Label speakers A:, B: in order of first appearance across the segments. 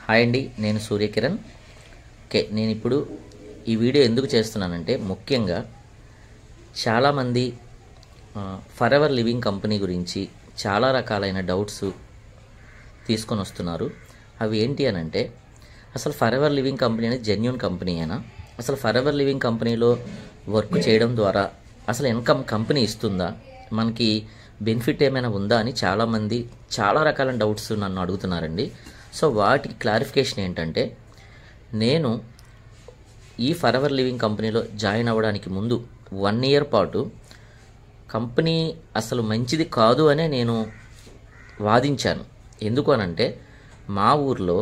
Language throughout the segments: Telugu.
A: హాయ్ అండి, నేను సూర్యకిరణ్. ఓకే, నేను ఇప్పుడు ఈ వీడియో ఎందుకు చేస్తున్నానంటే ముఖ్యంగా చాలామంది ఫరెవర్ లివింగ్ కంపెనీ గురించి చాలా రకాలైన డౌట్స్ తీసుకొని వస్తున్నారు. అవి ఏంటి అని అంటే, అసలు ఫరెవర్ లివింగ్ కంపెనీ అనేది జెన్యూన్ కంపెనీయేనా? అసలు ఫరెవర్ లివింగ్ కంపెనీలో వర్క్ చేయడం ద్వారా అసలు ఇన్కమ్ కంపెనీ ఇస్తుందా? మనకి బెనిఫిట్ ఏమైనా ఉందా అని చాలామంది చాలా రకాల డౌట్స్ నన్ను అడుగుతున్నారండి. సో వాటికి క్లారిఫికేషన్ ఏంటంటే, నేను ఈ ఫరెవర్ లివింగ్ కంపెనీలో జాయిన్ అవ్వడానికి ముందు 1 ఇయర్ పాటు కంపెనీ అసలు మంచిది కాదు అనే నేను వాదించాను. ఎందుకు అనంటే, మా ఊర్లో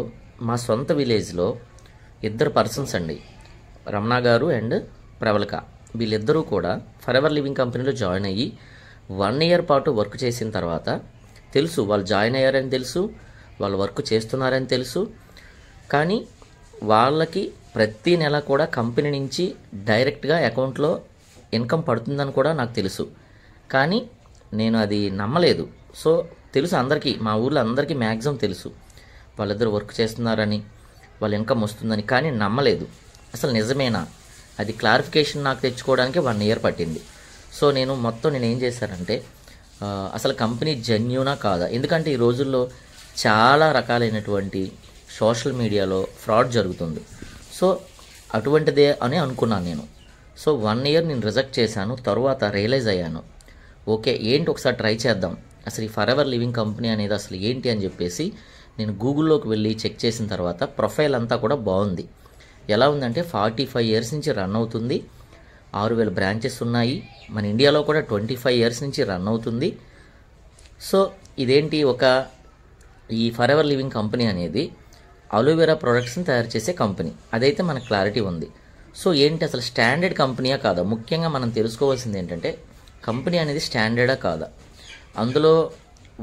A: మా సొంత విలేజ్లో 2 పర్సన్స్ అండి, రమణ గారు అండ్ ప్రవళిక, వీళ్ళిద్దరూ కూడా ఫరెవర్ లివింగ్ కంపెనీలో జాయిన్ అయ్యి 1 ఇయర్ పాటు వర్క్ చేసిన తర్వాత తెలుసు వాళ్ళు జాయిన్ అయ్యారని తెలుసు, వాళ్ళు వర్క్ చేస్తున్నారని తెలుసు. కానీ వాళ్ళకి ప్రతి నెల కూడా కంపెనీ నుంచి డైరెక్ట్గా అకౌంట్లో ఇన్కమ్ పడుతుందని కూడా నాకు తెలుసు. కానీ నేను అది నమ్మలేదు. సో తెలుసు అందరికీ, మా ఊర్లో అందరికీ మ్యాక్సిమం తెలుసు వాళ్ళిద్దరు వర్క్ చేస్తున్నారని, వాళ్ళ ఇన్కమ్ వస్తుందని. కానీ నమ్మలేదు. అసలు నిజమేనా అది క్లారిఫికేషన్ నాకు తెచ్చుకోవడానికి 1 ఇయర్ పట్టింది. సో నేను ఏం చేశానంటే, అసలు కంపెనీ జెన్యూనా కాదా? ఎందుకంటే ఈ రోజుల్లో చాలా రకాలైనటువంటి సోషల్ మీడియాలో ఫ్రాడ్ జరుగుతుంది. సో అటువంటిదే అని అనుకున్నాను నేను. సో 1 ఇయర్ నేను రిజెక్ట్ చేశాను. తర్వాత రియలైజ్ అయ్యాను, ఓకే ఏంటి ఒకసారి ట్రై చేద్దాం, అసలు ఈ ఫరెవర్ లివింగ్ కంపెనీ అనేది అసలు ఏంటి అని చెప్పేసి నేను గూగుల్లోకి వెళ్ళి చెక్ చేసిన తర్వాత ప్రొఫైల్ అంతా కూడా బాగుంది. ఎలా ఉందంటే 45 ఇయర్స్ నుంచి రన్ అవుతుంది, 6000 బ్రాంచెస్ ఉన్నాయి, మన ఇండియాలో కూడా 25 ఇయర్స్ నుంచి రన్ అవుతుంది. సో ఇదేంటి, ఈ ఫరెవర్ లివింగ్ కంపెనీ అనేది అలోవెరా ప్రొడక్ట్స్ని తయారు చేసే కంపెనీ, అదైతే మనకు క్లారిటీ ఉంది. సో ఏంటి అసలు స్టాండర్డ్ కంపెనీయా కాదా? ముఖ్యంగా మనం తెలుసుకోవాల్సింది ఏంటంటే, కంపెనీ అనేది స్టాండర్డా కాదా, అందులో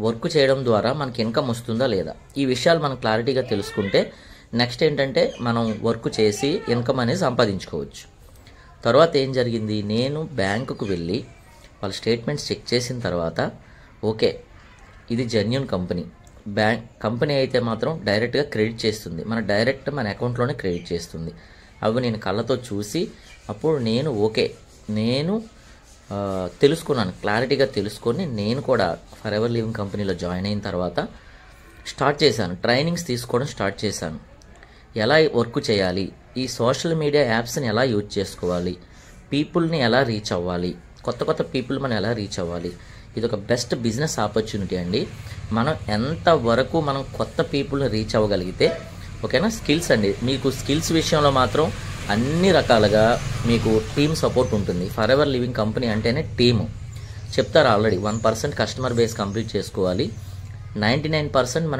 A: వర్క్ చేయడం ద్వారా మనకి ఇన్కమ్ వస్తుందా లేదా, ఈ విషయాలు మనం క్లారిటీగా తెలుసుకుంటే నెక్స్ట్ ఏంటంటే మనం వర్క్ చేసి ఇన్కమ్ అనేది సంపాదించుకోవచ్చు. తర్వాత ఏం జరిగింది, నేను బ్యాంకుకు వెళ్ళి వాళ్ళ స్టేట్మెంట్స్ చెక్ చేసిన తర్వాత ఓకే ఇది జెన్యూన్ కంపెనీ, కంపెనీ అయితే మాత్రం డైరెక్ట్గా క్రెడిట్ చేస్తుంది, మన అకౌంట్లోనే క్రెడిట్ చేస్తుంది. అవి నేను కళ్ళతో చూసి అప్పుడు నేను తెలుసుకున్నాను, క్లారిటీగా తెలుసుకొని నేను కూడా ఫరెవర్ లివింగ్ కంపెనీలో జాయిన్ అయిన తర్వాత స్టార్ట్ చేశాను, ట్రైనింగ్స్ తీసుకోవడం స్టార్ట్ చేశాను. ఎలా వర్క్ చేయాలి, ఈ సోషల్ మీడియా యాప్స్ని ఎలా యూజ్ చేసుకోవాలి, పీపుల్ని ఎలా రీచ్ అవ్వాలి, కొత్త పీపుల్ మనం ఎలా రీచ్ అవ్వాలి, ఇది ఒక బెస్ట్ బిజినెస్ ఆపర్చునిటీ అండి. మనం ఎంతవరకు మనం కొత్త పీపుల్ని రీచ్ అవ్వగలిగితే ఓకేనా. స్కిల్స్ అండి, మీకు స్కిల్స్ విషయంలో మాత్రం అన్ని రకాలుగా మీకు టీమ్ సపోర్ట్ ఉంటుంది. ఫరెవర్ లివింగ్ కంపెనీ అంటేనే టీము. చెప్తారు ఆల్రెడీ 1% కస్టమర్ బేస్ కంప్లీట్ చేసుకోవాలి, 99% మన